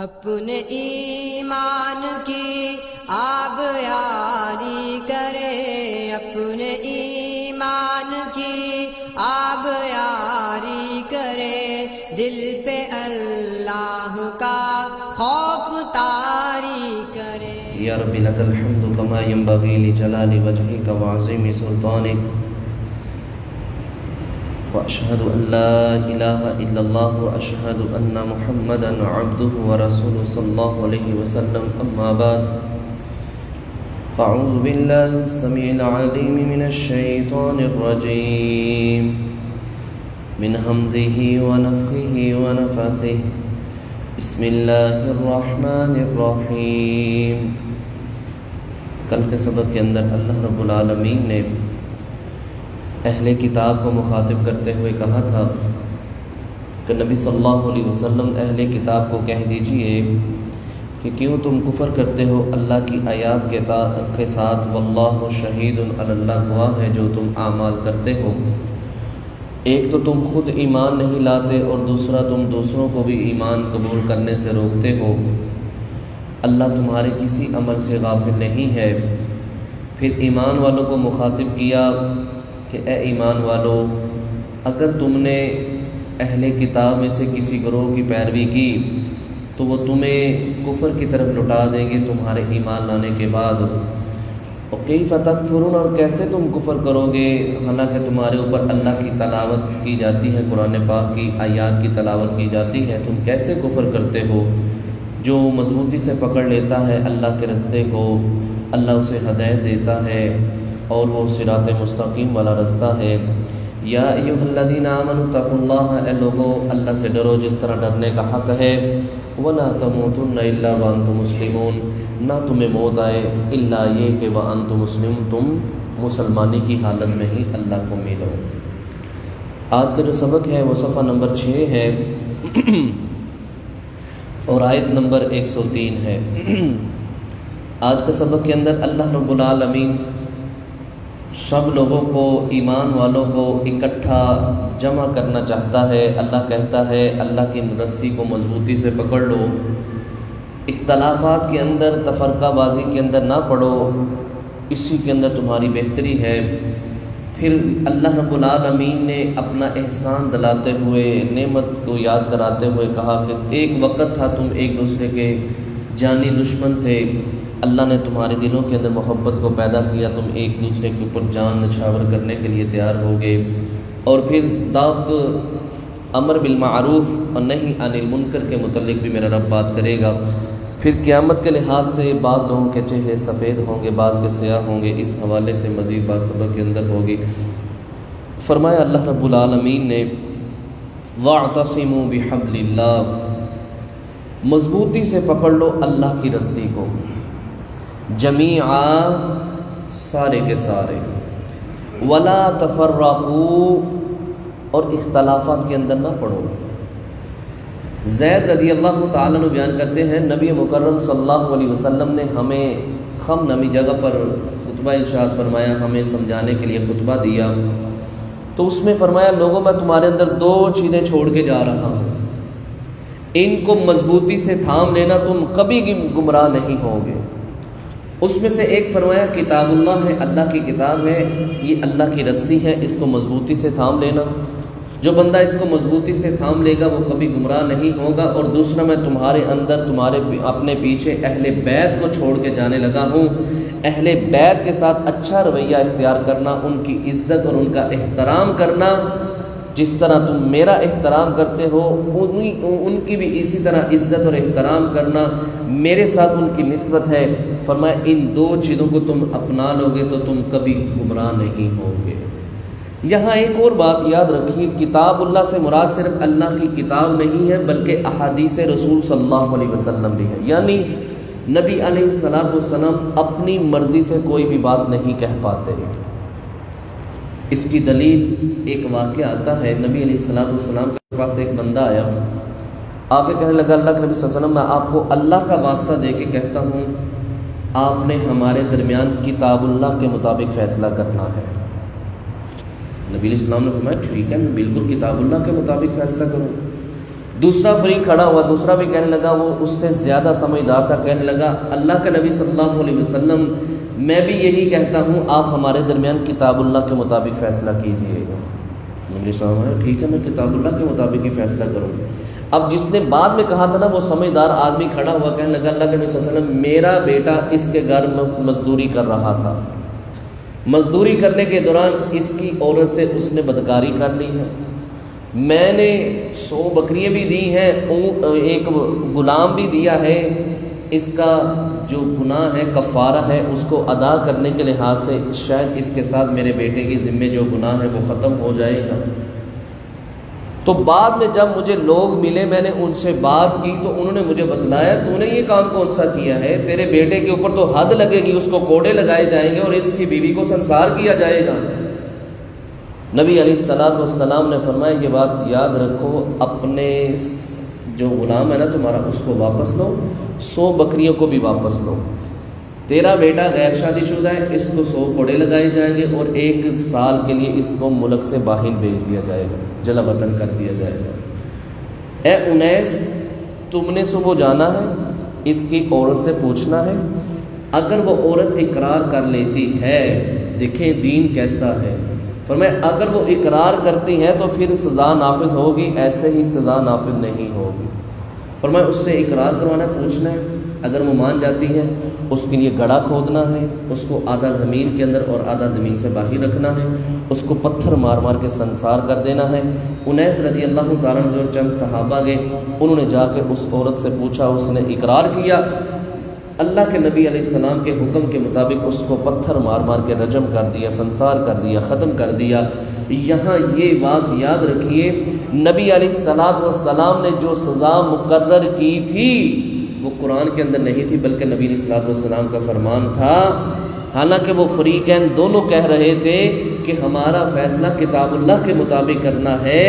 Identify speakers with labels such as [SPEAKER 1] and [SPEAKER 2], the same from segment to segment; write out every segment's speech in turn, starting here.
[SPEAKER 1] اپنے ایمان کی آب یاری کرے، اپنے ایمان کی آب یاری کرے، دل پہ اللہ کا خوف طاری کرے۔
[SPEAKER 2] یا رب لک الحمد کما ینبغی لجلال وجہک وعظیم سلطانک، واشہد ان لا الہ الا اللہ واشہد ان محمدا عبدہ ورسولہ صلی اللہ علیہ وسلم، اما بعد فاعوذ باللہ السمیع العلیم من الشیطان الرجیم من ہمزہ ونفخہ ونفثہ، بسم اللہ الرحمن الرحیم۔ کل کے سبق کے اندر اللہ رب العالمین نے اہل کتاب کو مخاطب کرتے ہوئے کہا تھا کہ نبی صلی اللہ علیہ وسلم اہل کتاب کو کہہ دیجئے کہ کیوں تم کفر کرتے ہو اللہ کی آیات کے ساتھ، واللہ شہید علی اللہ، گواہ ہے جو تم اعمال کرتے ہو۔ ایک تو تم خود ایمان نہیں لاتے اور دوسرا تم دوسروں کو بھی ایمان قبول کرنے سے روکتے ہو۔ اللہ تمہارے کسی عمل سے غافل نہیں ہے۔ پھر ایمان والوں کو مخاطب کیا کہ اے ایمان والو، اگر تم نے اہل کتاب میں سے کسی گروہ کی پیروی کی تو وہ تمہیں کفر کی طرف لٹا دیں گے تمہارے ایمان لانے کے بعد۔ وَكَيْفَ تَكْفُرُونَ، اور کیسے تم کفر کرو گے حالانکہ تمہارے اوپر اللہ کی تلاوت کی جاتی ہے، قرآن پاک کی آیات کی تلاوت کی جاتی ہے، تم کیسے کفر کرتے ہو؟ جو مضبوطی سے پکڑ لیتا ہے اللہ کے رستے کو، اللہ اسے ہدایت دیتا ہے اور وہ صراط مستقیم والا رستہ ہے۔ یا ایھا الذین آمنوا اتقوا اللہ، اے لوگو اللہ سے ڈرو جس طرح ڈرنے کا حق ہے۔ ولا تموتن الا وانتم مسلمون، نہ تمہیں موت آئے الا یہ کہ وانتم مسلمون، تم مسلمانی کی حالت میں ہی اللہ کو ملو۔ آج کا جو سبق ہے وہ صفحہ نمبر 6 ہے اور آیت نمبر 103 ہے۔ آج کا سبق کے اندر اللہ رب العالمین سب لوگوں کو، ایمان والوں کو اکٹھا جمع کرنا چاہتا ہے۔ اللہ کہتا ہے اللہ کی رسی کو مضبوطی سے پکڑ لو، اختلافات کے اندر، تفرقہ بازی کے اندر نہ پڑو، اسی کے اندر تمہاری بہتری ہے۔ پھر اللہ رب العالمین نے اپنا احسان دلاتے ہوئے، نعمت کو یاد کراتے ہوئے کہا کہ ایک وقت تھا تم ایک دوسرے کے جانی دشمن تھے، اللہ نے تمہارے دلوں کے اندر محبت کو پیدا کیا، تم ایک دوسرے کے اوپر جان نچھاور کرنے کے لیے تیار ہو گئے۔ اور پھر دعوت امر بالمعروف اور نہی عن المنکر کے متعلق بھی میرا رب بات کرے گا۔ پھر قیامت کے لحاظ سے بعض لوگوں کے چہرے سفید ہوں گے، بعض کے سیاہ ہوں گے، اس حوالے سے مزید بات سبق کے اندر ہوگی۔ فرمایا اللہ رب العالمین نے وَاعْتَصِمُوا بِحَبْلِ اللَّهِ، مضبوطی سے پکڑ لو اللہ کی رسی کو، جمیعا، سارے کے سارے، ولا تفرقوا، اور اختلافات کے اندر نہ پڑو۔ زید رضی اللہ تعالیٰ عنہ بیان کرتے ہیں نبی مکرم صلی اللہ علیہ وسلم نے ہمیں خم نامی جگہ پر خطبہ ارشاد فرمایا، ہمیں سمجھانے کے لیے خطبہ دیا، تو اس میں فرمایا لوگوں میں تمہارے اندر 2 چیزیں چھوڑ کے جا رہا ہوں، ان کو مضبوطی سے تھام لینا، تم کبھی گمراہ نہیں ہوگے۔ اس میں سے ایک فرمایا کتاب اللہ ہے، اللہ کی کتاب ہے، یہ اللہ کی رسی ہے، اس کو مضبوطی سے تھام لینا، جو بندہ اس کو مضبوطی سے تھام لے گا وہ کبھی گمراہ نہیں ہوگا۔ اور دوسرا میں تمہارے اندر، تمہارے اپنے پیچھے اہل بیت کو چھوڑ کے جانے لگا ہوں، اہل بیت کے ساتھ اچھا رویہ اختیار کرنا، ان کی عزت اور ان کا احترام کرنا، جس طرح تم میرا احترام کرتے ہو ان کی بھی اسی طرح عزت اور احترام کرنا، میرے ساتھ ان کی نسبت ہے۔ فرمایا ان 2 چیزوں کو تم اپنا لو گے تو تم کبھی گمراہ نہیں ہوگے۔ یہاں ایک اور بات یاد رکھیے، کتاب اللہ سے مراد صرف اللہ کی کتاب نہیں ہے بلکہ احادیث رسول صلی اللہ علیہ وسلم بھی ہے، یعنی نبی علیہ السلام اپنی مرضی سے کوئی بھی بات نہیں کہہ پاتے۔ اس کی دلیل ایک واقعہ آتا ہے، نبی علیہ السلام کے پاس ایک بندہ آیا، آ کے کہنے لگا اللہ کے نبی صلی اللہ علیہ وسلم، میں آپ کو اللہ کا واسطہ دے کے کہتا ہوں، آپ نے ہمارے درمیان کتاب اللہ کے مطابق فیصلہ کرنا ہے۔ نبی علیہ السلام نے فرمایا ٹھیک ہے، میں بالکل کتاب اللہ کے مطابق فیصلہ کروں۔ دوسرا فریق کھڑا ہوا، دوسرا بھی کہنے لگا، وہ اس سے زیادہ سمجھدار تھا، کہنے لگا اللہ کے نبی صلی اللہ علیہ وسلم میں بھی یہی کہتا ہوں، آپ ہمارے درمیان کتاب اللہ کے مطابق فیصلہ کیجئے گا۔ نبی صلی اللہ علیہ وسلم ٹھیک ہے، میں کتاب اللہ کے مطابق ہی فیصلہ کروں۔ اب جس نے بعد میں کہا تھا نا، وہ سمجھدار آدمی کھڑا ہوا، کہنے لگا اللہ کے نبی صلی اللہ علیہ وسلم میرا بیٹا اس کے گھر میں مزدوری کر رہا تھا، مزدوری کرنے کے دوران اس کی عورت سے اس نے بدکاری کر لی ہے، میں نے 100 بکریاں بھی دی ہیں، ایک غلام بھی دیا ہے، اس کا جو گناہ ہے کفارہ ہے اس کو ادا کرنے کے لحاظ سے شاید اس کے ساتھ میرے بیٹے کے ذمے جو گناہ ہے وہ ختم ہو جائے گا۔ تو بعد میں جب مجھے لوگ ملے، میں نے ان سے بات کی تو انہوں نے مجھے بتلایا تو نے یہ کام کون سا کیا ہے، تیرے بیٹے کے اوپر تو حد لگے گی، اس کو کوڑے لگائے جائیں گے اور اس کی بیوی کو سنسار کیا جائے گا۔ نبی علیہ السلام نے فرمایا یہ بات یاد رکھو، اپنے جو غلام ہے نا تمہارا اس کو واپس لو، 100 بکریوں کو بھی واپس لو، تیرا بیٹا غیر شادی شدہ ہے، اس کو 100 کوڑے لگائے جائیں گے اور 1 سال کے لیے اس کو ملک سے باہر بھیج دیا جائے گا، جلا وطن کر دیا جائے گا۔ اے انیس، تم نے صبح جانا ہے، اس کی عورت سے پوچھنا ہے، اگر وہ عورت اقرار کر لیتی ہے، دیکھیں دین کیسا ہے، فرمایا اگر وہ اقرار کرتی ہے تو پھر سزا نافذ ہوگی، ایسے ہی سزا نافذ نہیں ہوگی۔ فرمایا اس سے اقرار کروانا ہے، پوچھنا ہے، اگر وہ مان جاتی ہے اس کے لیے گڑھا کھودنا ہے، اس کو آدھا زمین کے اندر اور آدھا زمین سے باہر رکھنا ہے، اس کو پتھر مار مار کے سنسار کر دینا ہے۔ انیس رضی اللہ تعالیٰ عنہ جو چند صحابہ گئے، انہوں نے جا کے اس عورت سے پوچھا، اس نے اقرار کیا، اللہ کے نبی علیہ السلام کے حکم کے مطابق اس کو پتھر مار مار کے رجم کر دیا، سنسار کر دیا، ختم کر دیا۔ یہاں یہ بات یاد رکھیے، نبی علیہ السلام نے جو سزا مقرر کی تھی وہ قرآن کے اندر نہیں تھی، بلکہ نبی علیہ السلام کا فرمان تھا۔ حالانکہ وہ فریقین دونوں کہہ رہے تھے کہ ہمارا فیصلہ کتاب اللہ کے مطابق کرنا ہے،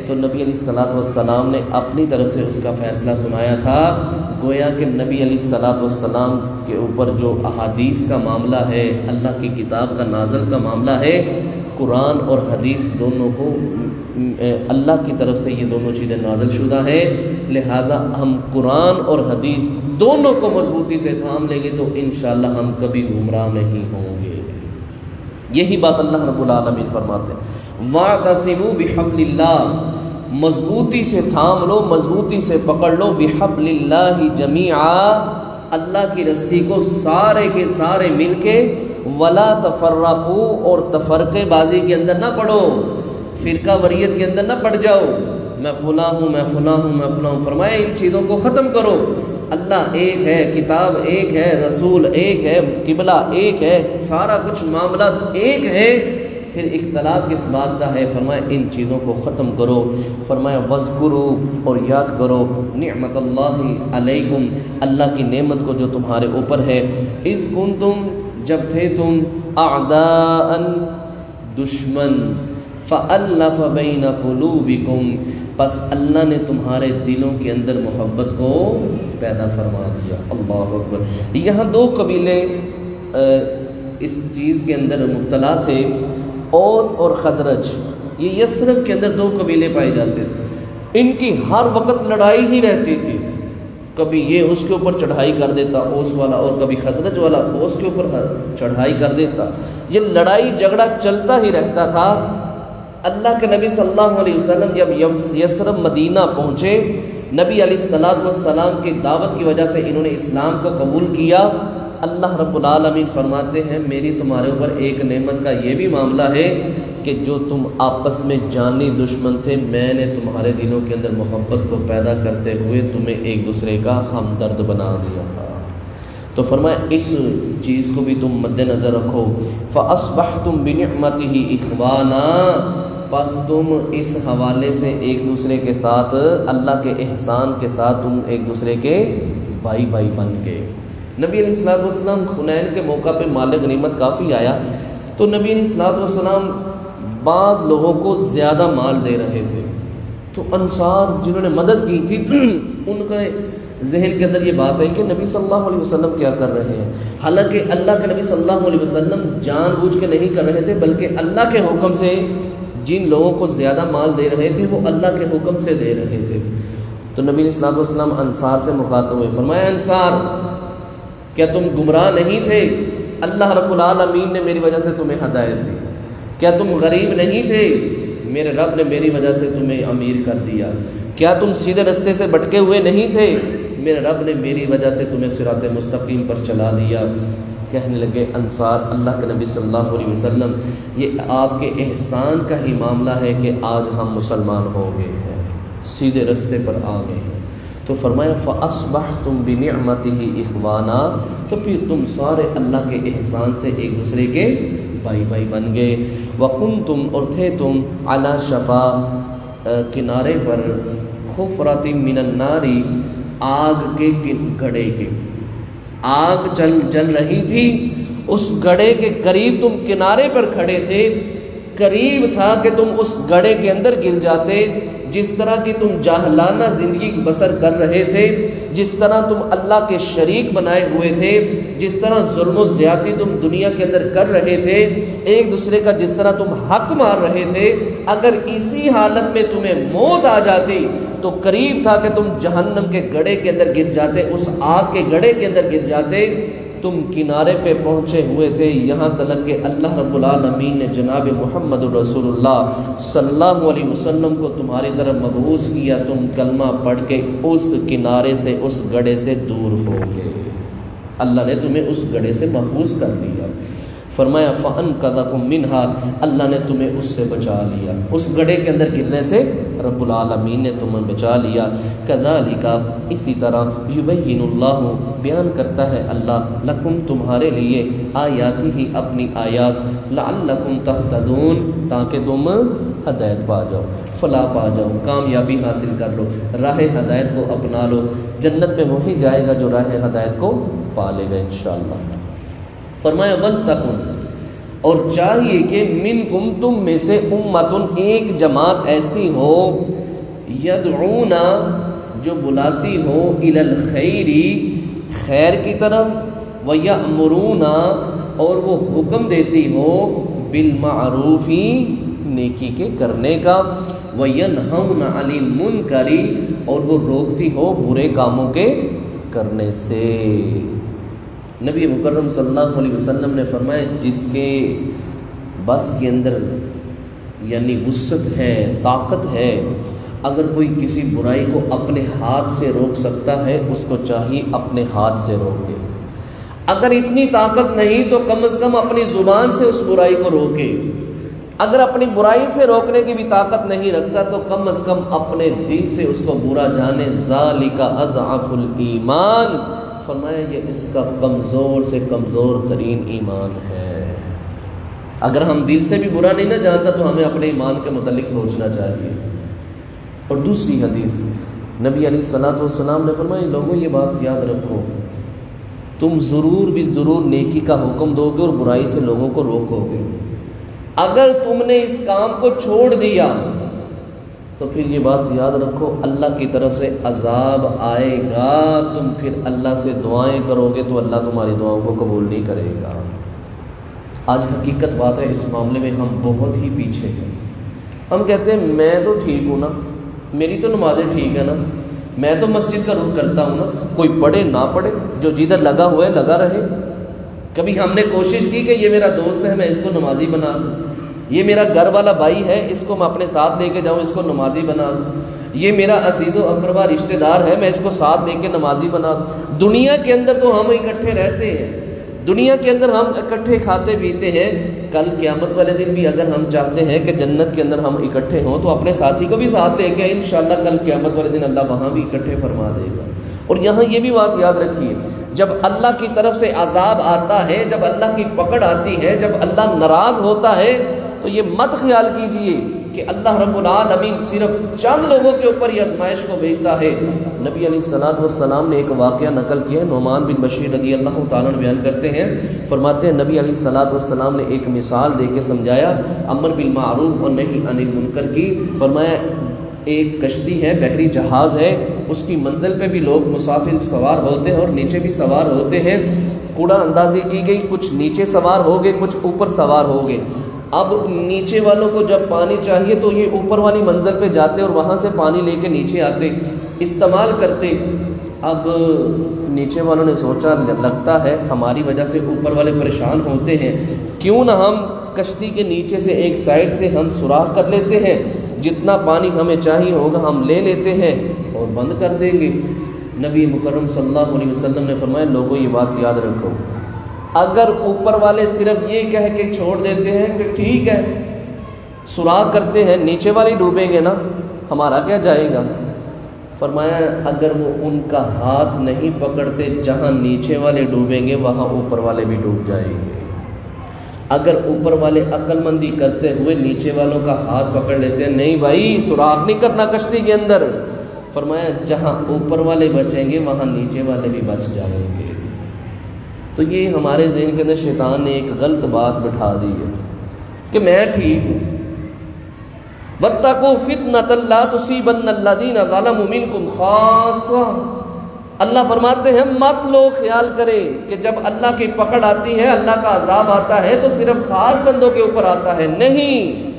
[SPEAKER 2] تو نبی علیہ السلام نے اپنی طرف سے اس کا فیصلہ سنایا تھا۔ گویا کہ نبی علیہ السلام کے اوپر جو احادیث کا معاملہ ہے، اللہ کی کتاب کا نازل کا معاملہ ہے، قرآن اور حدیث دونوں کو اللہ کی طرف سے یہ دونوں چیزیں نازل شدہ ہیں، لہٰذا ہم قرآن اور حدیث دونوں کو مضبوطی سے تھام لیں گے تو انشاءاللہ ہم کبھی گمراہ نہیں ہوں گے۔ یہی بات اللہ رب العالمین فرماتے ہیں، وَاعْتَصِمُوا بِحَبْلِ اللَّهِ، مضبوطی سے تھام لو، مضبوطی سے پکڑ لو، بِحَبْلِ اللَّهِ جَمِيعًا، اللہ کی رسی کو سارے کے سارے مل کے، وَلَا تَفَرَّقُوا، اور تفرقے بازی کے اندر نہ پڑو، فرقہ وریت کے اندر نہ پڑ جاؤ، میں فلاں ہوں، میں فلاں ہوں، میں فلاں ہوں۔ فرمایا ان چیزوں کو ختم کرو، اللہ ایک ہے، کتاب ایک ہے، رسول ایک ہے، قبلہ ایک ہے، سارا کچھ معاملہ ایک ہے، پھر اختلاف کس بات کا ہے؟ فرمایا ان چیزوں کو ختم کرو۔ فرمایا وَاذْكُرُوا، اور یاد کرو، نعمت اللہ علیکم، اللہ کی نعمت کو جو تمہارے اوپر ہے، اذ کنتم، جب تھے تم، اعداء، دشمن، فَأَلَّفَ بَيْنَ قُلُوبِكُمْ، پس اللہ نے تمہارے دلوں کے اندر محبت کو پیدا فرما دیا۔ اللہ اکبر۔ یہاں 2 قبیلے اس چیز کے اندر مبتلا تھے، اوس اور خزرج، یہ یثرب کے اندر 2 قبیلے پائے جاتے تھے، ان کی ہر وقت لڑائی ہی رہتی تھی، کبھی یہ اس کے اوپر چڑھائی کر دیتا اوس والا، اور کبھی خزرج والا اوس کے اوپر چڑھائی کر دیتا، یہ لڑائی جھگڑا چلتا ہی رہتا تھا۔ اللہ کے نبی صلی اللہ علیہ وسلم جب یثرب مدینہ پہنچے، نبی علیہ السلام کی دعوت کی وجہ سے انہوں نے اسلام کو قبول کیا۔ اللہ رب العالمین فرماتے ہیں میری تمہارے اوپر ایک نعمت کا یہ بھی معاملہ ہے کہ جو تم آپس میں جانی دشمن تھے، میں نے تمہارے دلوں کے اندر محبت کو پیدا کرتے ہوئے تمہیں ایک دوسرے کا ہمدرد بنا دیا تھا۔ تو فرمایا اس چیز کو بھی تم مد نظر رکھو۔ فَأَصْبَحْتُمْ بِنِعْمَتِهِ إِخْوَانًا، پس تم اس حوالے سے ایک دوسرے کے ساتھ، اللہ کے احسان کے ساتھ تم ایک دوسرے کے بھائی بھائی بن گئے۔ نبی علیہ السلام حنین کے موقع پہ مال غنیمت کافی آیا، تو نبی علیہ السلام بعض لوگوں کو زیادہ مال دے رہے تھے، تو انصار جنہوں نے مدد کی تھی ان کا ذہن کے اندر یہ بات ہے کہ نبی صلی اللہ علیہ وسلم کیا کر رہے ہیں، حالانکہ اللہ کے نبی صلی اللہ علیہ وسلم جان بوجھ کے نہیں کر رہے تھے، بلکہ اللہ کے حکم سے جن لوگوں کو زیادہ مال دے رہے تھے وہ اللہ کے حکم سے دے رہے تھے۔ تو نبی علیہ الصلوۃ والسلام انصار سے مخاطب ہوئے، فرمایا انصار کیا تم گمراہ نہیں تھے؟ اللہ رب العالمین نے میری وجہ سے تمہیں ہدایت دی۔ کیا تم غریب نہیں تھے؟ میرے رب نے میری وجہ سے تمہیں امیر کر دیا۔ کیا تم سیدھے رستے سے بھٹکے ہوئے نہیں تھے؟ میرے رب نے میری وجہ سے تمہیں صراط مستقیم پر چلا دیا۔ کہنے لگے انصار اللہ کے نبی صلی اللہ علیہ وسلم یہ آپ کے احسان کا ہی معاملہ ہے کہ آج ہم مسلمان ہو گئے ہیں، سیدھے رستے پر آ گئے ہیں۔ تو فرمایا فَأَصْبَحْتُمْ بِنِعْمَتِهِ إِخْوَانًا، تو پھر تم سارے اللہ کے احسان سے ایک دوسرے کے بھائی بھائی بن گئے۔ وَكُنْتُمْ، اور تھے تم عَلَى شَفَا، کنارے پر، خُفْرَةٍ مِّنَ النَّارِ، آگ کے گڑھے کے، آگ جل رہی تھی، اس گڑھے کے قریب تم کنارے پر کھڑے تھے، قریب تھا کہ تم اس گڑھے کے اندر گر جاتے۔ جس طرح کی تم جاہلانہ زندگی بسر کر رہے تھے، جس طرح تم اللہ کے شریک بنائے ہوئے تھے، جس طرح ظلم و زیادتی تم دنیا کے اندر کر رہے تھے، ایک دوسرے کا جس طرح تم حق مار رہے تھے، اگر اسی حالت میں تمہیں موت آ جاتی تو قریب تھا کہ تم جہنم کے گڑھے کے اندر گر جاتے، اس آگ کے گڑھے کے اندر گر جاتے۔ تم کنارے پہ پہنچے ہوئے تھے، یہاں تک کہ اللہ رب العالمین نے جناب محمد رسول اللہ صلی اللہ علیہ وسلم کو تمہاری طرف مبعوث کیا، تم کلمہ پڑھ کے اس کنارے سے، اس گڑھے سے دور ہو گئے، اللہ نے تمہیں اس گڑھے سے محفوظ کر لیا۔ فرمایا فَأَنْقَذَكُم مِّنْهَا، اللہ نے تمہیں اس سے بچا لیا، اس گڑھے کے اندر گرنے سے رب العالمین نے تمہیں بچا لیا۔ كَذَلِكَ، اسی طرح، يُبَيِّنُ اللَّهُ، بیان کرتا ہے اللہ، لَكُمْ، تمہارے لیے، آیاتہ، اپنی آیات، لَعَلَّكُمْ تَهْتَدُونَ، تاکہ تم ہدایت پا جاؤ، فلاح پا جاؤ، کامیابی حاصل کر لو، راہ ہدایت کو اپنا لو۔ جنت میں وہی جائے گا جو راہ ہدایت کو پا لے گا انشاءاللہ۔ فرمایا وَلْتَكُنْ، اور چاہیے کہ منکم، تم میں سے، امتن، ایک جماعت ایسی ہو، یدعون، جو بلاتی ہو، الی الخیر، خیر کی طرف، ویأمرون، اور وہ حکم دیتی ہو، بالمعروف، نیکی کے کرنے کا، وینہون عن المنکر، اور وہ روکتی ہو برے کاموں کے کرنے سے۔ نبی مکرم صلی اللہ علیہ وسلم نے فرمایا جس کے بس کے اندر یعنی وسعت ہے، طاقت ہے، اگر کوئی کسی برائی کو اپنے ہاتھ سے روک سکتا ہے، اس کو چاہیے اپنے ہاتھ سے روکے۔ اگر اتنی طاقت نہیں تو کم از کم اپنی زبان سے اس برائی کو روکے۔ اگر اپنی برائی سے روکنے کی بھی طاقت نہیں رکھتا تو کم از کم اپنے دل سے اس کو برا جانے۔ ذالک اضعف الایمان، فرمایا یہ اس کا کمزور سے کمزور ترین ایمان ہے۔ اگر ہم دل سے بھی برا نہیں نہ جانتا تو ہمیں اپنے ایمان کے متعلق سوچنا چاہیے۔ اور دوسری حدیث، نبی علیہ الصلوۃ والسلام نے فرمایا لوگوں یہ بات یاد رکھو، تم ضرور بھی ضرور نیکی کا حکم دو گے اور برائی سے لوگوں کو روکو گے۔ اگر تم نے اس کام کو چھوڑ دیا تو پھر یہ بات یاد رکھو اللہ کی طرف سے عذاب آئے گا۔ تم پھر اللہ سے دعائیں کرو گے تو اللہ تمہاری دعاؤں کو قبول نہیں کرے گا۔ آج حقیقت بات ہے اس معاملے میں ہم بہت ہی پیچھے ہیں۔ ہم کہتے ہیں میں تو ٹھیک ہوں نا، میری تو نمازیں ٹھیک ہے نا، میں تو مسجد کا رخ کرتا ہوں نا، کوئی پڑھے نہ پڑھے، جو جدھر لگا ہوا ہے لگا رہے۔ کبھی ہم نے کوشش کی کہ یہ میرا دوست ہے میں اس کو نمازی بنا دوں، یہ میرا گھر والا بھائی ہے اس کو میں اپنے ساتھ لے کے جاؤں اس کو نمازی بنا دوں، یہ میرا عزیز و اقربا رشتہ دار ہے میں اس کو ساتھ لے کے نمازی بنا دوں۔ دنیا کے اندر تو ہم اکٹھے رہتے ہیں، دنیا کے اندر ہم اکٹھے کھاتے پیتے ہیں، کل قیامت والے دن بھی اگر ہم چاہتے ہیں کہ جنت کے اندر ہم اکٹھے ہوں تو اپنے ساتھی کو بھی ساتھ لے کے انشاءاللہ کل قیامت والے دن اللہ وہاں بھی اکٹھے فرما دے گا۔ اور یہاں یہ بھی بات یاد رکھیے، جب اللہ کی طرف سے عذاب آتا ہے، جب اللہ کی پکڑ آتی ہے، جب اللہ ناراض ہوتا ہے تو یہ مت خیال کیجئے کہ اللہ رب العالمین صرف چند لوگوں کے اوپر یہ آزمائش کو بھیجتا ہے۔ نبی علیہ الصلوۃ والسلام نے ایک واقعہ نقل کیا ہے، نعمان بن بشیر رضی اللہ تعالیٰ عنہ بیان کرتے ہیں، فرماتے ہیں نبی علیہ الصلوۃ والسلام نے ایک مثال دے کے سمجھایا امر بالمعروف اور نہی عن المنکر کی۔ فرمایا ایک کشتی ہے، بحری جہاز ہے، اس کی منزل پہ بھی لوگ مسافر سوار ہوتے ہیں اور نیچے بھی سوار ہوتے ہیں۔ کوڑا اندازی کی گئی، کچھ نیچے سوار ہو گئے کچھ اوپر سوار ہو گئے۔ اب نیچے والوں کو جب پانی چاہیے تو یہ اوپر والی منزل پہ جاتے اور وہاں سے پانی لے کے نیچے آتے۔ استعمال کرتے۔ اب نیچے والوں نے سوچا لگتا ہے ہماری وجہ سے اوپر والے پریشان ہوتے ہیں، کیوں نہ ہم کشتی کے نیچے سے ایک سائڈ سے ہم سوراخ کر لیتے ہیں، جتنا پانی ہمیں چاہیے ہوگا ہم لے لیتے ہیں اور بند کر دیں گے۔ نبی مکرم صلی اللہ علیہ وسلم نے فرمایا لوگوں یہ بات یاد رکھو، اگر اوپر والے صرف یہ کہہ کے چھوڑ دیتے ہیں کہ ٹھیک ہے سوراخ کرتے ہیں، نیچے والے ڈوبیں گے نا، ہمارا کیا جائے گا؟ فرمایا اگر وہ ان کا ہاتھ نہیں پکڑتے، جہاں نیچے والے ڈوبیں گے وہاں اوپر والے بھی ڈوب جائیں گے۔ اگر اوپر والے عقل مندی کرتے ہوئے نیچے والوں کا ہاتھ پکڑ لیتے ہیں، نہیں بھائی سوراخ نہیں کرنا کشتی کے اندر، فرمایا جہاں اوپر والے بچیں گے وہاں نیچے والے بھی بچ جائیں گے۔ تو یہ ہمارے ذہن کے اندر شیطان نے ایک غلط بات بٹھا دی ہے کہ میں ٹھیک ہوں۔ وَاتَّقُوا فِتْنَةً لَا تُصِيبَنَّ الَّذِينَ ظَلَمُوا مِنْكُمْ خَاصَّةً، اللہ فرماتے ہیں مت لو خیال کرے کہ جب اللہ کی پکڑ آتی ہے، اللہ کا عذاب آتا ہے تو صرف خاص بندوں کے اوپر آتا ہے، نہیں،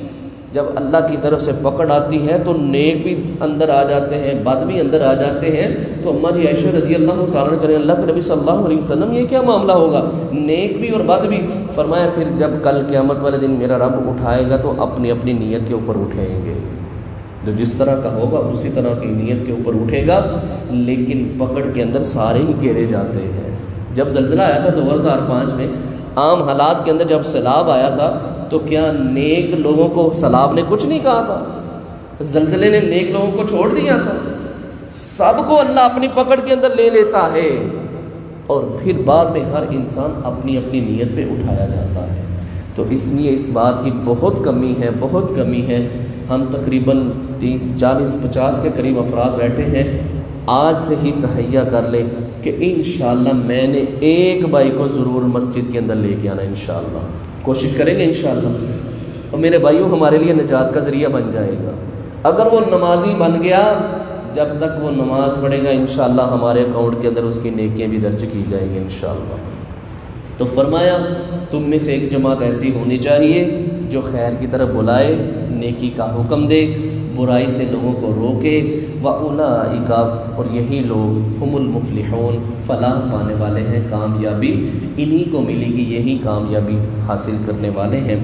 [SPEAKER 2] جب اللہ کی طرف سے پکڑ آتی ہے تو نیک بھی اندر آ جاتے ہیں، بد بھی اندر آ جاتے ہیں۔ تو اماں جی عائشہ رضی اللہ تعالیٰ کریں اللہ کے نبی صلی اللہ علیہ وسلم یہ کیا معاملہ ہوگا، نیک بھی اور بد بھی؟ فرمایا پھر جب کل قیامت والے دن میرا رب اٹھائے گا تو اپنی اپنی نیت کے اوپر اٹھیں گے، جو جس طرح کا ہوگا اسی طرح کی نیت کے اوپر اٹھے گا، لیکن پکڑ کے اندر سارے ہی گھیرے جاتے ہیں۔ جب زلزلہ آیا تھا 2005 میں، عام حالات کے اندر جب سیلاب آیا تھا تو کیا نیک لوگوں کو سیلاب نے کچھ نہیں کہا تھا؟ زلزلے نے نیک لوگوں کو چھوڑ دیا تھا؟ سب کو اللہ اپنی پکڑ کے اندر لے لیتا ہے، اور پھر بعد میں ہر انسان اپنی اپنی نیت پہ اٹھایا جاتا ہے۔ تو اس لیے اس بات کی بہت کمی ہے، بہت کمی ہے۔ ہم تقریباً 30 40 50 کے قریب افراد بیٹھے ہیں، آج سے ہی تہیہ کر لیں کہ انشاءاللہ میں نے ایک بھائی کو ضرور مسجد کے اندر لے کے آنا، انشاءاللہ کوشش کریں گے انشاءاللہ۔ اور میرے بھائیوں ہمارے لیے نجات کا ذریعہ بن جائے گا۔ اگر وہ نمازی بن گیا، جب تک وہ نماز پڑھے گا انشاءاللہ ہمارے اکاؤنٹ کے اندر اس کی نیکیاں بھی درج کی جائیں گی انشاءاللہ۔ تو فرمایا تم میں سے ایک جماعت ایسی ہونی چاہیے جو خیر کی طرف بلائے، نیکی کا حکم دے، برائی سے لوگوں کو روکے، وَأُولَئِكَ اور یہی لوگ ہم المفلحون فلاح پانے والے ہیں، کامیابی انہی کو ملے گی، یہی کامیابی حاصل کرنے والے ہیں۔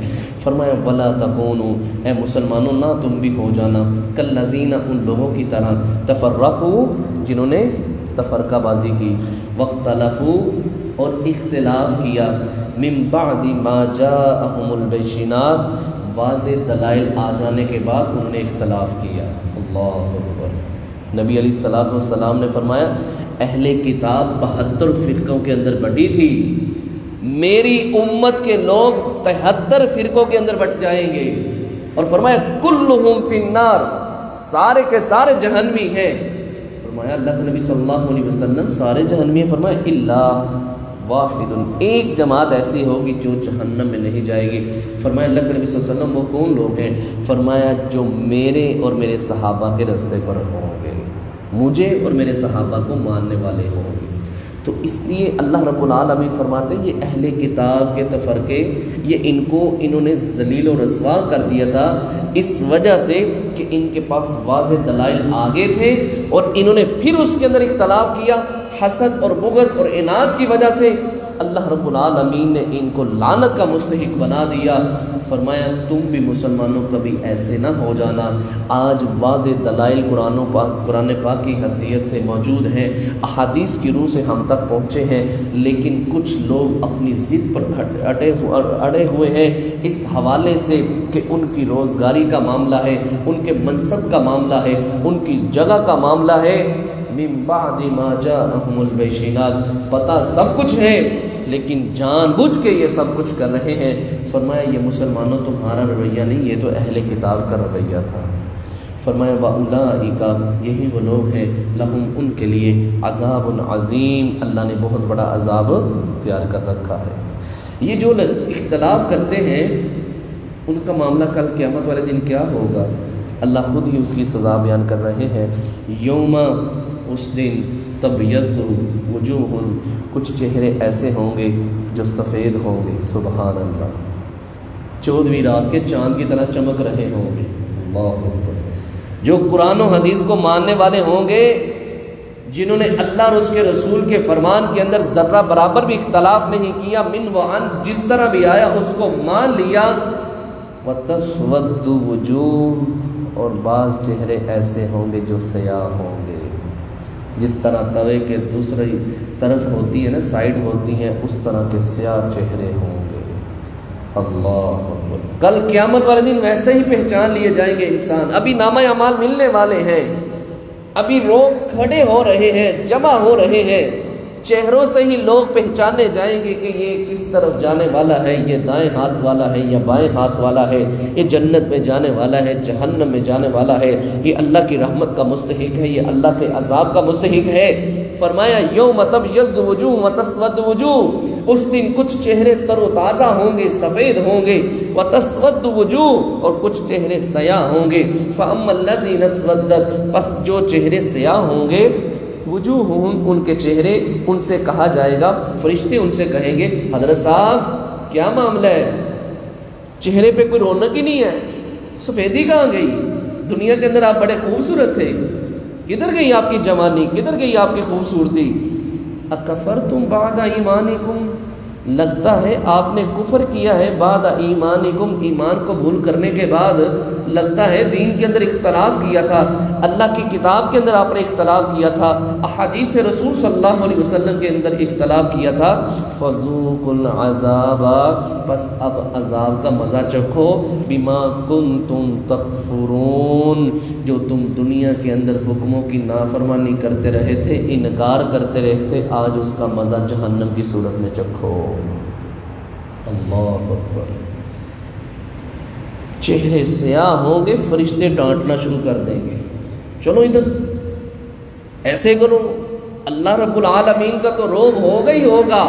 [SPEAKER 2] فرمایا وَلَا تَكُونُوا اے مسلمانوں نہ تم بھی ہو جانا کالذین ان لوگوں کی طرح تفرقوا جنہوں نے تفرقہ بازی کی، واختلفوا اور اختلاف کیا، من بعد ما جاءہم البینات واضح دلائل آ جانے کے بعد انہوں نے اختلاف کیا۔ اللہ اکبر۔ نبی علیہ الصلوۃ والسلام نے فرمایا اہل کتاب 72 فرقوں کے اندر بٹی تھی، میری امت کے لوگ 73 فرقوں کے اندر بٹ جائیں گے، اور فرمایا کلہم فی النار، سارے کے سارے جہنمی ہیں۔ فرمایا اللہ کے نبی صلی اللہ علیہ وسلم سارے جہنمی ہیں؟ فرمایا الا واحد، ایک جماعت ایسی ہوگی جو جہنم میں نہیں جائے گی۔ فرمایا اللہ کے نبی صلی اللہ علیہ وسلم وہ کون لوگ ہیں؟ فرمایا جو میرے اور میرے صحابہ کے راستے پر ہوں گے، مجھے اور میرے صحابہ کو ماننے والے ہوں گے۔ تو اس لیے اللہ رب العالمین فرماتے ہیں یہ اہل کتاب کے تفرقے، یہ انہوں نے ذلیل و رسوا کر دیا تھا اس وجہ سے کہ ان کے پاس واضح دلائل آگے تھے، اور انہوں نے پھر اس کے اندر اختلاف کیا، حسد اور بغض اور عناد کی وجہ سے اللہ رب العالمین نے ان کو لعنت کا مستحق بنا دیا۔ فرمایا تم بھی مسلمانوں کبھی ایسے نہ ہو جانا۔ آج واضح دلائل قرآن پاک کی حیثیت سے موجود ہیں، احادیث کی روح سے ہم تک پہنچے ہیں، لیکن کچھ لوگ اپنی ضد پر اڑے ہوئے ہیں اس حوالے سے کہ ان کی روزگاری کا معاملہ ہے، ان کے منصب کا معاملہ ہے، ان کی جگہ کا معاملہ ہے۔ من بعد ما جاءہم البینات، پتہ سب کچھ ہے لیکن جان بوجھ کے یہ سب کچھ کر رہے ہیں۔ فرمایا یہ مسلمانوں تمہارا رویہ نہیں، یہ تو اہل کتاب کا رویہ تھا۔ فرمایا وَأُولَئِكَ یہی وہ لوگ ہیں لہم ان کے لیے عذاب عظیم، اللہ نے بہت بڑا عذاب تیار کر رکھا ہے۔ یہ جو اختلاف کرتے ہیں ان کا معاملہ کل قیامت والے دن کیا ہوگا؟ اللہ خود ہی اس کی سزا بیان کر رہے ہیں۔ یوم اس دن تبیض وجوہ، کچھ چہرے ایسے ہوں گے جو سفید ہوں گے، سبحان اللہ، 14ویں رات کے چاند کی طرح چمک رہے ہوں گے، اللہ اکبر۔ جو قرآن و حدیث کو ماننے والے ہوں گے، جنہوں نے اللہ اور اس کے رسول کے فرمان کے اندر ذرہ برابر بھی اختلاف نہیں کیا، من و عن جس طرح بھی آیا اس کو مان لیا، وَتَسْوَدُّ وُجُوهٌ اور بعض چہرے ایسے ہوں گے جو سیاہ ہوں گے، جس طرح توے کے دوسری طرف ہوتی ہے نا، سائیڈ ہوتی ہیں، اس طرح کے سیاہ چہرے ہوں گے۔ اللہ اکبر۔ کل قیامت والے دن ویسے ہی پہچان لیے جائیں گے انسان۔ ابھی نامہ اعمال ملنے والے ہیں، ابھی لوگ کھڑے ہو رہے ہیں، جمع ہو رہے ہیں، چہروں سے ہی لوگ پہچانے جائیں گے کہ یہ کس طرف جانے والا ہے، یہ دائیں ہاتھ والا ہے یا بائیں ہاتھ والا ہے، یہ جنت میں جانے والا ہے، جہنم میں جانے والا ہے، یہ اللہ کی رحمت کا مستحق ہے، یہ اللہ کے عذاب کا مستحق ہے۔ فرمایا یوم تبیض وجوہ وتسود وجوہ، اس دن کچھ چہرے تر و تازہ ہوں گے، سفید ہوں گے، وتسود وجوہ اور کچھ چہرے سیاہ ہوں گے۔ فاما الذین اسودت، پس جو چہرے سیاہ ہوں گے، وجوہہم ان کے چہرے، ان سے کہا جائے گا، فرشتے ان سے کہیں گے حضرت صاحب کیا معاملہ ہے، چہرے پہ کوئی رونق ہی نہیں ہے، سفیدی کہاں گئی؟ دنیا کے اندر آپ بڑے خوبصورت تھے، کدھر گئی آپ کی جوانی، کدھر گئی آپ کی خوبصورتی؟ اکفرتم بعد ایمانکم، لگتا ہے آپ نے کفر کیا ہے، بعد ایمانکم، ایمان کو بھول کرنے کے بعد لگتا ہے دین کے اندر اختلاف کیا تھا، اللہ کی کتاب کے اندر آپ نے اختلاف کیا تھا، احادیث رسول صلی اللہ علیہ وسلم کے اندر اختلاف کیا تھا، فذوقوا العذاب، پس اب عذاب کا مزہ چکھو، بما کنتم تکفرون، جو تم دنیا کے اندر حکموں کی نافرمانی کرتے رہے تھے، انکار کرتے رہے تھے، آج اس کا مزہ جہنم کی صورت میں چکھو۔ اللہ اکبر۔ چہرے سیاہ ہوں گے، فرشتے ڈانٹنا شروع کر دیں گے، چلو ادھر ایسے کرو، اللہ رب العالمین کا تو روب ہوگا ہی ہوگا،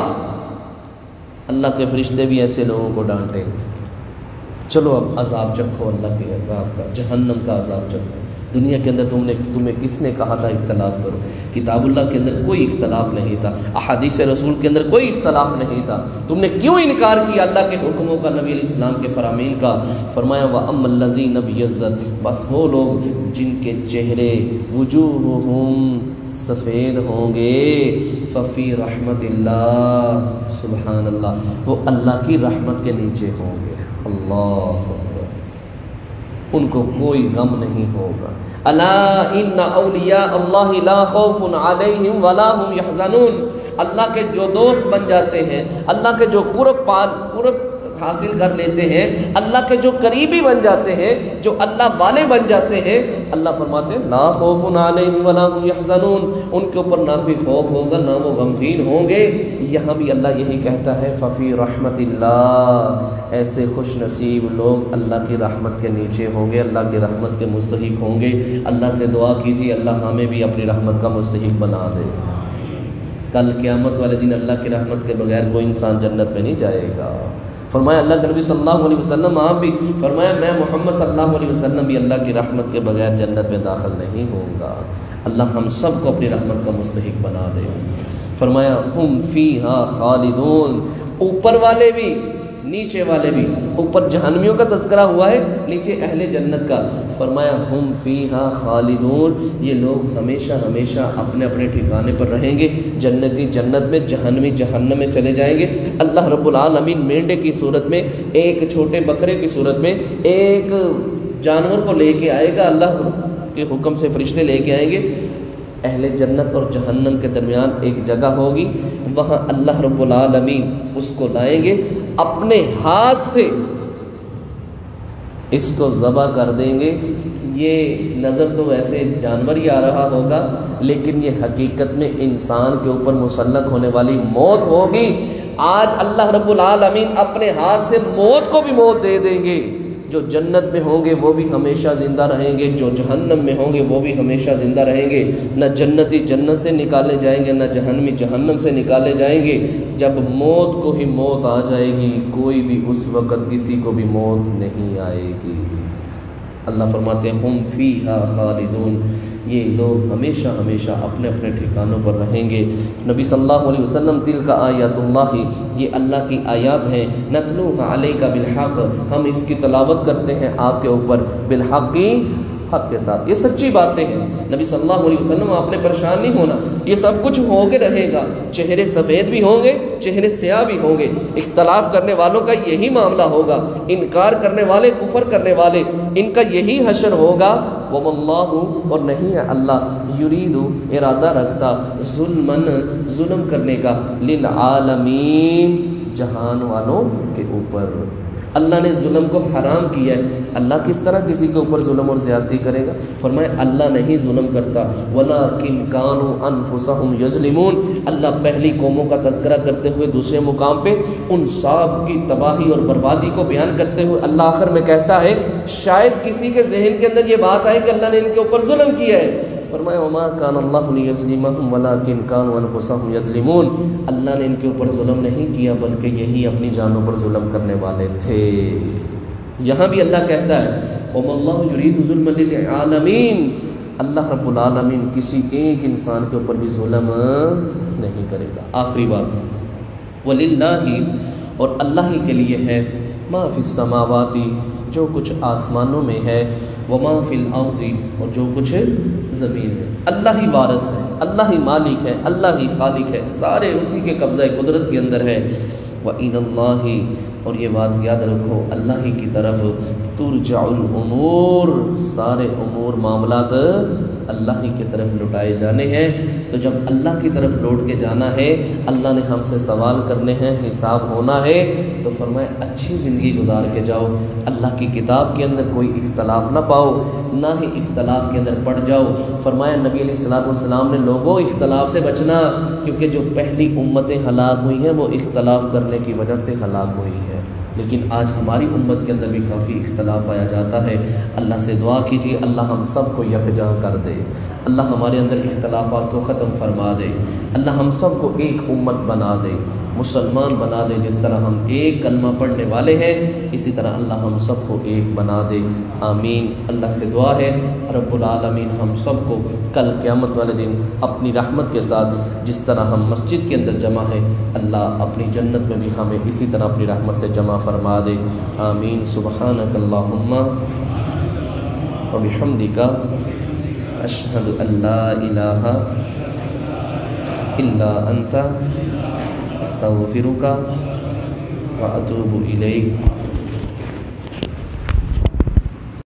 [SPEAKER 2] اللہ کے فرشتے بھی ایسے لوگوں کو ڈانٹیں گے، چلو اب عذاب چکھو، اللہ کے عذاب کا، جہنم کا عذاب چکھو۔ دنیا کے اندر تمہیں کس نے کہا تھا اختلاف کرو؟ کتاب اللہ کے اندر کوئی اختلاف نہیں تھا، احادیث رسول کے اندر کوئی اختلاف نہیں تھا، تم نے کیوں انکار کیا اللہ کے حکموں کا، نبی علیہ السلام کے فرامین کا؟ فرمایا وَأَمَّا الَّذِينَ ابْيَضَّتْ، بس وہ لوگ جن کے چہرے وجوہہم سفید ہوں گے، ففی رحمت اللہ، سبحان اللہ، وہ اللہ کی رحمت کے نیچے ہوں گے۔ اللہ، ان کو کوئی غم نہیں ہوگا۔ الا ان اولیاء اللہ لا خوف علیہم ولا هم يحزنون، اللہ کے جو دوست بن جاتے ہیں، اللہ کے جو قرب حاصل کر لیتے ہیں، اللہ کے جو قریبی بن جاتے ہیں، جو اللہ والے بن جاتے ہیں، اللہ فرماتے ہیں لا خوف علیہم ولا هم يحزنون، ان کے اوپر نہ کوئی خوف ہوگا نہ وہ غمگین ہوں گے۔ یہاں بھی اللہ یہی کہتا ہے ففی رحمت اللہ، ایسے خوش نصیب لوگ اللہ کی رحمت کے نیچے ہوں گے، اللہ کی رحمت کے مستحق ہوں گے۔ اللہ سے دعا کیجیے اللہ ہمیں بھی اپنی رحمت کا مستحق بنا دے۔ کل قیامت والے دن اللہ کی رحمت کے بغیر کوئی انسان جنت میں نہیں جائے گا۔ فرمایا اللہ کے نبی صلی اللہ علیہ وسلم، آپ بھی فرمایا میں محمد صلی اللہ علیہ وسلم بھی اللہ کی رحمت کے بغیر جنت میں داخل نہیں ہوں گا۔ اللہ ہم سب کو اپنی رحمت کا مستحق بنا دے۔ فرمایا ہم فیہا خالدون، اوپر والے بھی نیچے والے بھی، اوپر جہنمیوں کا تذکرہ ہوا ہے، نیچے اہل جنت کا۔ فرمایا ہم فیہا خالدون، یہ لوگ ہمیشہ ہمیشہ اپنے اپنے ٹھکانے پر رہیں گے، جنتی جنت میں، جہنمی جہنم میں چلے جائیں گے۔ اللہ رب العالمین مینڈے کی صورت میں، ایک چھوٹے بکرے کی صورت میں ایک جانور کو لے کے آئے گا، اللہ کے حکم سے فرشتے لے کے آئیں گے، اہل جنت اور جہنم کے درمیان ایک جگہ ہوگی، وہاں اللہ رب العالمین اس کو لائیں گے، اپنے ہاتھ سے اس کو ذبح کر دیں گے۔ یہ نظر تو ویسے جانور ہی آ رہا ہوگا، لیکن یہ حقیقت میں انسان کے اوپر مسلط ہونے والی موت ہوگی۔ آج اللہ رب العالمین اپنے ہاتھ سے موت کو بھی موت دے دیں گے۔ جو جنت میں ہوں گے وہ بھی ہمیشہ زندہ رہیں گے، جو جہنم میں ہوں گے وہ بھی ہمیشہ زندہ رہیں گے۔ نہ جنتی جنت سے نکالے جائیں گے، نہ جہنمی جہنم سے نکالے جائیں گے۔ جب موت کو ہی موت آ جائے گی، کوئی بھی اس وقت کسی کو بھی موت نہیں آئے گی۔ اللہ فرماتے ہیں ہم فیہا خالدون، یہ لوگ ہمیشہ ہمیشہ اپنے اپنے ٹھکانوں پر رہیں گے۔ نبی صلی اللہ علیہ وسلم تلک آیات اللہ، یہ اللہ کی آیات ہیں، نتلوها علیک بالحق، ہم اس کی تلاوت کرتے ہیں آپ کے اوپر، بالحق، حق کے ساتھ. یہ سچی باتیں ہیں. نبی صلی اللہ علیہ وسلم آپ نے پریشان نہیں ہونا، یہ سب کچھ ہو کے رہے گا. چہرے سفید بھی ہوں گے، چہرے سیاہ بھی ہوں گے. اختلاف کرنے والوں کا یہی معاملہ ہوگا، انکار کرنے والے، کفر کرنے والے، ان کا یہی حشر ہوگا. وَوَاللَّهُ، اور نہیں ہے اللہ، یرید، ارادہ رکھتا، ظلم کرنے کا، للعالمین، جہان والوں کے اوپر. اللہ نے ظلم کو حرام کیا ہے. اللہ کس طرح کسی کے اوپر ظلم اور زیادتی کرے گا؟ فرمائے اللہ نہیں ظلم کرتا. وَلَٰكِن كَانُوا أَنفُسَهُمْ يَظْلِمُونَ. اللہ پہلی قوموں کا تذکرہ کرتے ہوئے دوسرے مقام پہ ان سب کی تباہی اور بربادی کو بیان کرتے ہوئے اللہ آخر میں کہتا ہے شاید کسی کے ذہن کے اندر یہ بات آئے کہ اللہ نے ان کے اوپر ظلم کیا ہے. فرمایا وما کان اللہ لیظلمہم ولکن کانوا انفسہم یظلمون. اللہ نے ان کے اوپر ظلم نہیں کیا بلکہ یہی اپنی جانوں پر ظلم کرنے والے تھے. یہاں بھی اللہ کہتا ہے وما اللہ یرید ظلما للعالمین. اللہ رب العالمین کسی ایک انسان کے اوپر بھی ظلم نہیں کرے گا. آخری بات وللہ، اور اللہ ہی کے لیے ہے، ما فی السماوات، جو کچھ آسمانوں میں ہے، وما فی الارض، اور جو کچھ زمین میں. اللہ ہی وارث ہے، اللہ ہی مالک ہے، اللہ ہی خالق ہے، سارے اسی کے قبضہ قدرت کے اندر ہے. وَإِلَى اللَّهِ، اور یہ بات یاد رکھو اللہ ہی کی طرف ترجع الامور، سارے امور معاملات اللہ ہی کی طرف لوٹائے جانے ہیں. تو جب اللہ کی طرف لوٹ کے جانا ہے، اللہ نے ہم سے سوال کرنے ہیں، حساب ہونا ہے، تو فرمائے اچھی زندگی گزار کے جاؤ. اللہ کی کتاب کے اندر کوئی اختلاف نہ پاؤ، نہ ہی اختلاف کے اندر پڑ جاؤ. فرمایا نبی علیہ الصلوۃ والسلام نے لوگوں اختلاف سے بچنا، کیونکہ جو پہلی امتیں ہلاک ہوئی ہیں وہ اختلاف کرنے کی وجہ سے ہلاک ہوئی ہے. لیکن آج ہماری امت کے اندر بھی کافی اختلاف پایا جاتا ہے. اللہ سے دعا کیجیے اللہ ہم سب کو یکجا کر دے، اللہ ہمارے اندر اختلافات کو ختم فرما دے، اللہ ہم سب کو ایک امت بنا دے، مسلمان بنا دے. جس طرح ہم ایک کلمہ پڑھنے والے ہیں اسی طرح اللہ ہم سب کو ایک بنا دے. آمین. اللہ سے دعا ہے رب العالمین ہم سب کو کل قیامت والے دن اپنی رحمت کے ساتھ جس طرح ہم مسجد کے اندر جمع ہیں، اللہ اپنی جنت میں بھی ہمیں اسی طرح اپنی رحمت سے جمع فرما دے. آمین. سبحانک اللہم وبحمدک، اشہد ان لا الہ الا انت، استغفرک واتوب الیک.